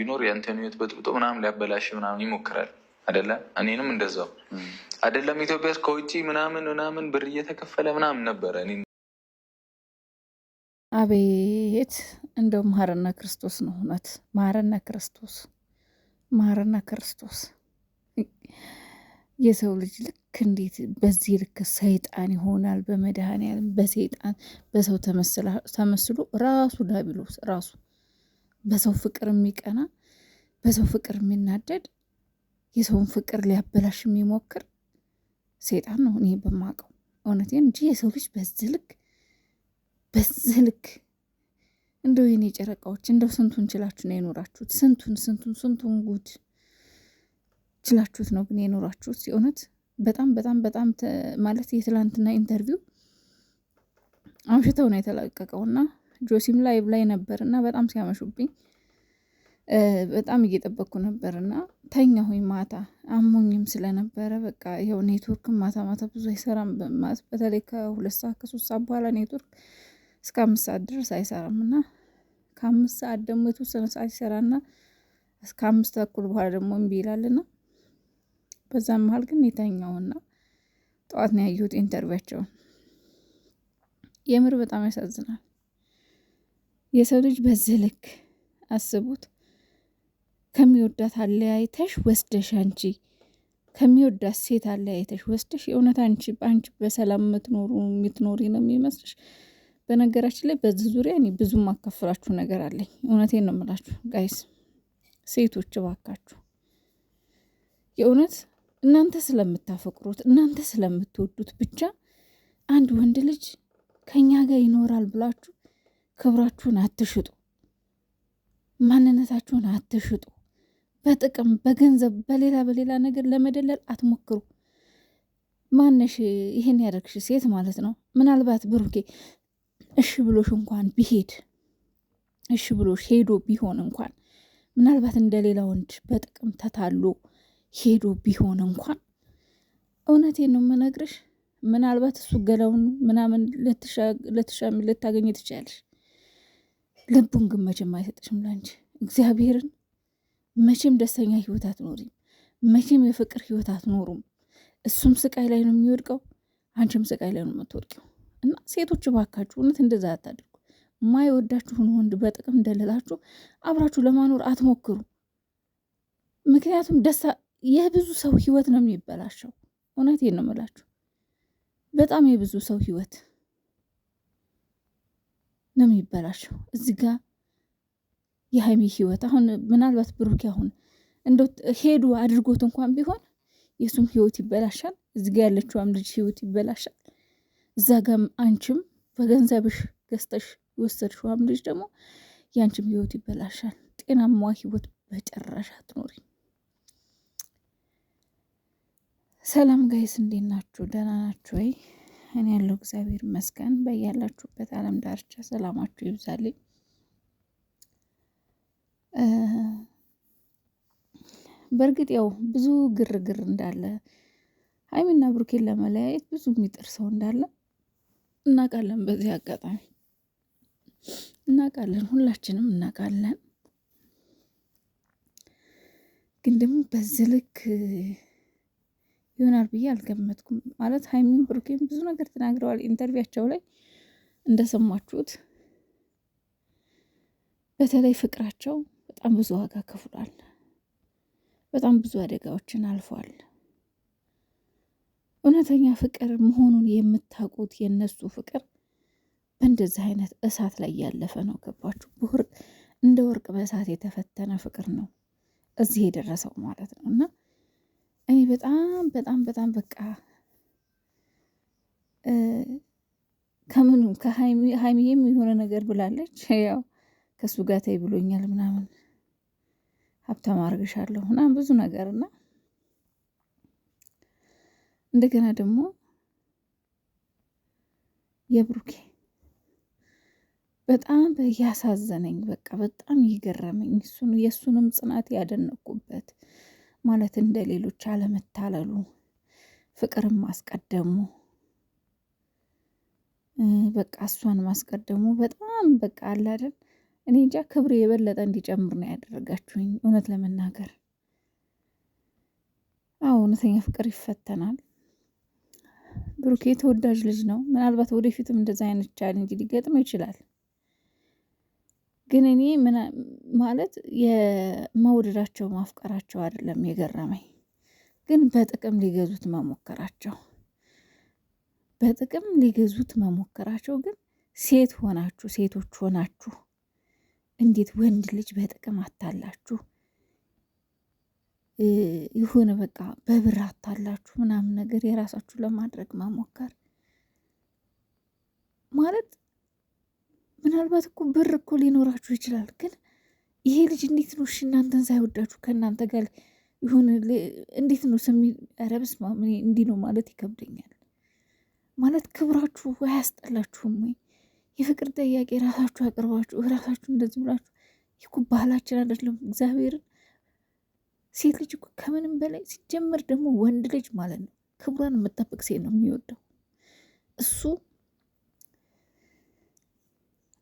ቢኖር ያንተን ህይወት በጥብጦ ምናምን ሊያበላሽ ምናምን ይሞክራል አይደለ? እኔንም እንደዛው አይደለም። ኢትዮጵያ ውስጥ ከውጭ ምናምን ብር እየተከፈለ ምናምን ነበረ። አቤት እንደው ማረና ክርስቶስ ነው እውነት። ማረና ክርስቶስ፣ ማረና ክርስቶስ። የሰው ልጅ ልክ እንዴት በዚህ ልክ ሰይጣን ይሆናል? በመድኃኔዓለም በሰይጣን በሰው ተመስሎ ራሱ ዲያብሎስ ራሱ በሰው ፍቅር የሚቀና በሰው ፍቅር የሚናደድ የሰውን ፍቅር ሊያበላሽ የሚሞክር ሰይጣን ነው እኔ በማውቀው እውነቴን እንጂ የሰው ልጅ በዚህ ልክ እንደው የኔ ጨረቃዎች እንደው ስንቱን ችላችሁ ነው የኖራችሁት? ስንቱን ጉድ ችላችሁት ነው ግን የኖራችሁት? የእውነት በጣም ማለት የትላንትና ኢንተርቪው አምሽተው ነው የተለቀቀውና ጆሲም ላይቭ ላይ ነበርና በጣም ሲያመሹብኝ በጣም እየጠበቅኩ ነበርና ተኛሁኝ። ማታ አሞኝም ስለነበረ በቃ ይኸው ኔትወርክ ማታ ብዙ አይሰራም። በተለይ ከ2 ሰዓት ከ3 ሰዓት በኋላ ኔትወርክ እስከ 5 ሰዓት ድረስ አይሰራም እና ከ5 ሰዓት ደግሞ የተወሰነ ሰዓት ይሰራና እስከ 5 ተኩል በኋላ ደግሞ እምቢ ይላልና በዛ መሀል ግን የተኛውና ጠዋት ነው ያየሁት ኢንተርቪያቸውን። የምር በጣም ያሳዝናል። የሰው ልጅ በዚህ ልክ አስቡት። ከሚወዳት አለያይተሽ ወስደሽ አንቺ ከሚወዳት ሴት አለያይተሽ ወስደሽ የእውነት አንቺ በሰላም የምትኖሪ ነው የሚመስልሽ? በነገራችን ላይ በዚህ ዙሪያ እኔ ብዙ ማካፈላችሁ ነገር አለኝ። እውነቴን ነው የምላችሁ ጋይስ፣ ሴቶች እባካችሁ የእውነት እናንተ ስለምታፈቅሩት እናንተ ስለምትወዱት ብቻ አንድ ወንድ ልጅ ከኛ ጋር ይኖራል ብላችሁ ክብራችሁን አትሽጡ፣ ማንነታችሁን አትሽጡ። በጥቅም በገንዘብ በሌላ ነገር ለመደለል አትሞክሩ። ማነሽ ይሄን ያደርግሽ ሴት ማለት ነው። ምናልባት ብሩኬ እሺ ብሎሽ እንኳን ቢሄድ እሺ ብሎሽ ሄዶ ቢሆን እንኳን ምናልባት እንደሌላ ወንድ በጥቅም ተታሎ ሄዶ ቢሆን እንኳን እውነቴን ነው የምነግርሽ፣ ምናልባት እሱ ገላውን ምናምን ልታገኝ ትችያለሽ። ልቡን ግን መቼም አይሰጥሽም ላንቺ። እግዚአብሔርን መቼም ደስተኛ ህይወት አትኖሪም። መቼም የፍቅር ህይወት አትኖሩም። እሱም ስቃይ ላይ ነው የሚወድቀው፣ አንቺም ስቃይ ላይ ነው የምትወድቀው። እና ሴቶች እባካችሁ እውነት እንደዛ አታድርጉ። ማይወዳችሁን ወንድ በጥቅም እንደሌላችሁ አብራችሁ ለማኖር አትሞክሩ። ምክንያቱም ደስታ የብዙ ሰው ህይወት ነው የሚበላሸው። እውነቴን ነው የምላችሁ፣ በጣም የብዙ ሰው ህይወት ነው የሚበላሸው። እዚህ ጋር የሀይሚ ህይወት አሁን ምናልባት ብሩክ አሁን እንደው ሄዱ አድርጎት እንኳን ቢሆን የሱም ህይወት ይበላሻል። እዚህ ጋር ያለችውም ልጅ ህይወት ይበላሻል። እዛ ጋም አንቺም በገንዘብሽ ገዝተሽ የወሰድሽውም ልጅ ደግሞ ያንቺም ህይወት ይበላሻል። ጤናማ ህይወት በጨረሻ አትኖሪ። ሰላም ጋይስ፣ እንዴት ናችሁ? ደህና ናችሁ ወይ? እኔ ያለው እግዚአብሔር ይመስገን። በያላችሁበት ዓለም ዳርቻ ሰላማችሁ ይብዛልኝ። በእርግጥ ያው ብዙ ግርግር እንዳለ ሀይሚና ብሩኬን ለመለያየት ብዙ የሚጥር ሰው እንዳለ እናውቃለን። በዚህ አጋጣሚ እናውቃለን፣ ሁላችንም እናውቃለን። ግን ደግሞ በዚህ ልክ ይሆናል ብዬ አልገመትኩም። ማለት ሀይሚን ብሩኬን ብዙ ነገር ተናግረዋል ኢንተርቪያቸው ላይ እንደሰማችሁት። በተለይ ፍቅራቸው በጣም ብዙ ዋጋ ከፍሏል። በጣም ብዙ አደጋዎችን አልፏል። እውነተኛ ፍቅር መሆኑን የምታውቁት የነሱ ፍቅር በእንደዚህ አይነት እሳት ላይ ያለፈ ነው። ገባችሁ? እንደ ወርቅ በእሳት የተፈተነ ፍቅር ነው እዚህ የደረሰው ማለት ነው። እና እኔ በጣም በቃ ከምኑ ከሀይሚዬም የሆነ ነገር ብላለች። ያው ከእሱ ጋር ተይ ብሎኛል ምናምን ሀብታም አርግሻለሁ ምናምን ብዙ ነገር እና እንደገና ደግሞ የብሩኬ በጣም ያሳዘነኝ በቃ በጣም ይገረመኝ የእሱንም ጽናት ያደነቁበት ማለት እንደ ሌሎች አለመታለሉ፣ ፍቅርን ማስቀደሙ፣ በቃ እሷን ማስቀደሙ በጣም በቃ አለ አይደል እኔ እንጃ ክብሬ የበለጠ እንዲጨምር ነው ያደረጋችሁኝ እውነት ለመናገር። አዎ እውነተኛ ፍቅር ይፈተናል። ብሩኬ ተወዳጅ ልጅ ነው። ምናልባት ወደፊትም እንደዛ አይነት ቻሌንጅ ሊገጥመው ይችላል። ግን እኔ ማለት የመውደዳቸው ማፍቀራቸው አይደለም የገረመኝ፣ ግን በጥቅም ሊገዙት መሞከራቸው ግን ሴቶች ሆናችሁ እንዴት ወንድ ልጅ በጥቅም አታላችሁ ይሁን በቃ በብር አታላችሁ ምናምን ነገር የራሳችሁ ለማድረግ መሞከር ማለት ምናልባት እኮ ብር እኮ ሊኖራችሁ ይችላል። ግን ይሄ ልጅ እንዴት ነው እናንተን ሳይወዳችሁ ከእናንተ ጋር ይሁን እንዴት ነው ስሚ? ኧረ በስመ አብ እንዲህ ነው ማለት ይከብደኛል። ማለት ክብራችሁ አያስጠላችሁም ወይ? የፍቅር ጥያቄ ራሳችሁ አቅርባችሁ ራሳችሁ እንደዚህ ብላችሁ ይህ ባህላችን አይደለም። እግዚአብሔርን ሴት ልጅ እኮ ከምንም በላይ ሲጀመር ደግሞ ወንድ ልጅ ማለት ነው ክብሯን የምጠብቅ ሴት ነው የሚወደው። እሱ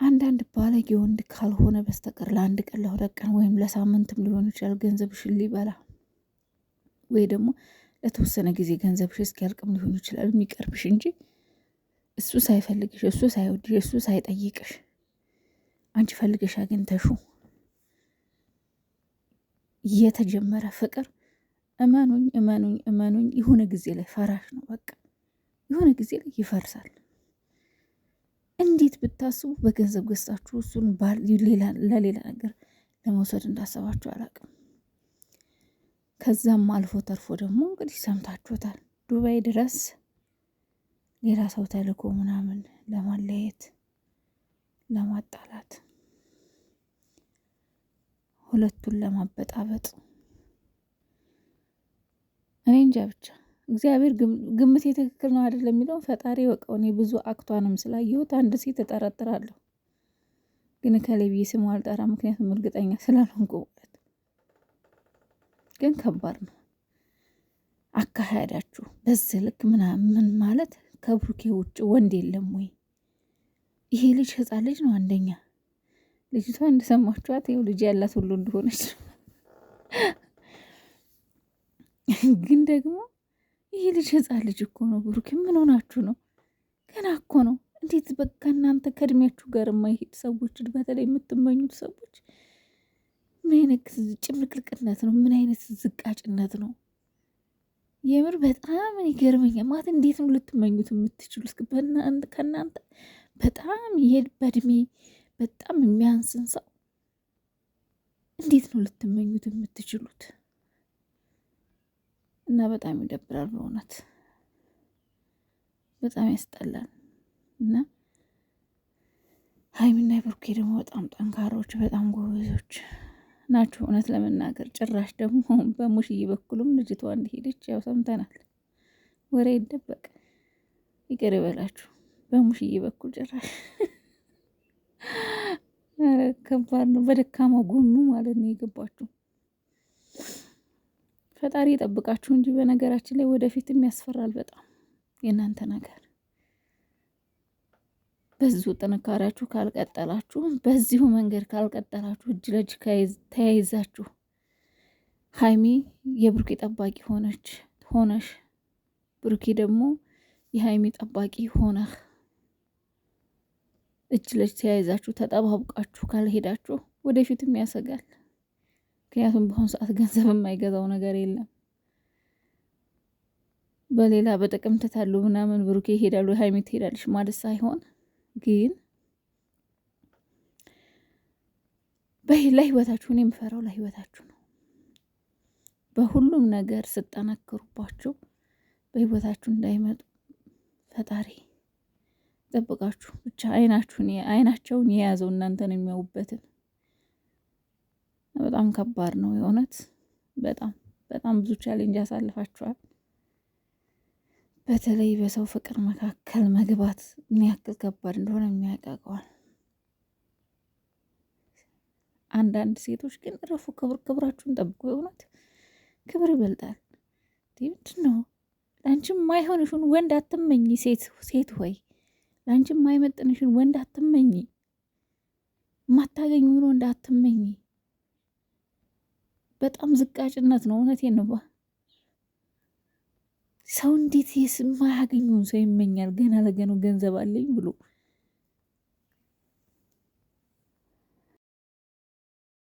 አንዳንድ ባለጌ ወንድ ካልሆነ በስተቀር ለአንድ ቀን ለሁለት ቀን ወይም ለሳምንትም ሊሆን ይችላል ገንዘብሽን ሊበላ ወይ ደግሞ ለተወሰነ ጊዜ ገንዘብሽ እስኪያልቅም ሊሆን ይችላል የሚቀርብሽ እንጂ እሱ ሳይፈልግሽ፣ እሱ ሳይወድሽ፣ እሱ ሳይጠይቅሽ አንቺ ፈልገሽ አግኝተሹ የተጀመረ ፍቅር እመኑኝ የሆነ ጊዜ ላይ ፈራሽ ነው። በቃ የሆነ ጊዜ ላይ ይፈርሳል። እንዴት ብታስቡ በገንዘብ ገዝታችሁ እሱን ለሌላ ነገር ለመውሰድ እንዳሰባችሁ አላውቅም። ከዛም አልፎ ተርፎ ደግሞ እንግዲህ ሰምታችሁታል፣ ዱባይ ድረስ ሌላ ሰው ተልኮ ምናምን ለማለየት ለማጣላት ሁለቱን ለማበጣበጥ እኔ እንጃ ብቻ እግዚአብሔር ግምት ትክክል ነው አይደለም የሚለውን ፈጣሪ ወቀው። እኔ ብዙ አክቷንም ስላየሁት አንድ ሴት እጠረጥራለሁ፣ ግን ከሌቢ ስሙ አልጠራ፣ ምክንያቱም እርግጠኛ ስላልሆንኩ ማለት። ግን ከባድ ነው አካሄዳችሁ በዚህ ልክ ምናምን ማለት። ከብሩኬ ውጭ ወንድ የለም ወይ? ይሄ ልጅ ህፃን ልጅ ነው። አንደኛ ልጅቷ እንደሰማችኋት ይኸው ልጅ ያላት ሁሉ እንደሆነች ግን ደግሞ ይሄ ልጅ ህፃን ልጅ እኮ ነው። ብሩኬ ምን ሆናችሁ ነው? ገና እኮ ነው። እንዴት በቃ እናንተ ከእድሜያችሁ ጋር የማይሄድ ሰዎች፣ በተለይ የምትመኙት ሰዎች ምን አይነት ጭምልቅልቅነት ነው? ምን አይነት ዝቃጭነት ነው? የምር በጣም ይገርመኛል። ማለት እንዴት ነው ልትመኙት የምትችሉ? ከእናንተ በጣም ይሄድ በእድሜ በጣም የሚያንስን ሰው እንዴት ነው ልትመኙት የምትችሉት? እና በጣም ይደብራል በእውነት በጣም ያስጠላል። እና ሀይሚና ብሩኬ ደግሞ በጣም ጠንካሮች፣ በጣም ጎበዞች ናቸው እውነት ለመናገር። ጭራሽ ደግሞ በሙሽዬ በኩልም ልጅቷ እንደሄደች ያው ሰምተናል። ወሬ ይደበቅ ይቅር ይበላችሁ። በሙሽዬ በኩል ጭራሽ ከባድ ነው። በደካማ ጎኑ ማለት ነው የገባችሁ። ፈጣሪ ይጠብቃችሁ እንጂ በነገራችን ላይ ወደፊትም ያስፈራል በጣም የእናንተ ነገር። በዚሁ ጥንካሬያችሁ ካልቀጠላችሁ፣ በዚሁ መንገድ ካልቀጠላችሁ፣ እጅ ለእጅ ተያይዛችሁ ሀይሚ የብሩኬ ጠባቂ ሆነሽ ብሩኬ ደግሞ የሀይሚ ጠባቂ ሆነህ እጅ ለእጅ ተያይዛችሁ ተጠባብቃችሁ ካልሄዳችሁ ወደፊትም ያሰጋል። ምክንያቱም በአሁኑ ሰዓት ገንዘብ የማይገዛው ነገር የለም። በሌላ በጥቅም ትታሉ ምናምን ብሩኬ ይሄዳሉ፣ ሀይሚ ትሄዳለች ማለት ሳይሆን ግን ለህይወታችሁ እኔ የምፈራው ለህይወታችሁ ነው። በሁሉም ነገር ስጠነክሩባቸው በህይወታችሁ እንዳይመጡ ፈጣሪ ጠብቃችሁ። ብቻ አይናቸውን የያዘው እናንተን የሚያዩበትን። በጣም ከባድ ነው የእውነት። በጣም ብዙ ቻሌንጅ ያሳልፋችኋል። በተለይ በሰው ፍቅር መካከል መግባት ምን ያክል ከባድ እንደሆነ የሚያውቀዋል። አንዳንድ ሴቶች ግን ረፉ፣ ክብራችሁን ጠብቁ። የእውነት ክብር ይበልጣል። ምንድን ነው ለአንቺም ማይሆንሽን ወንድ አትመኝ። ሴት ሆይ ለአንቺም ማይመጥንሽን ወንድ አትመኝ። ማታገኝ ሆኖ እንዳትመኝ። በጣም ዝቃጭነት ነው። እውነቴን ነው። ሰው እንዴት የማያገኘውን ሰው ይመኛል? ገና ለገናው ገንዘብ አለኝ ብሎ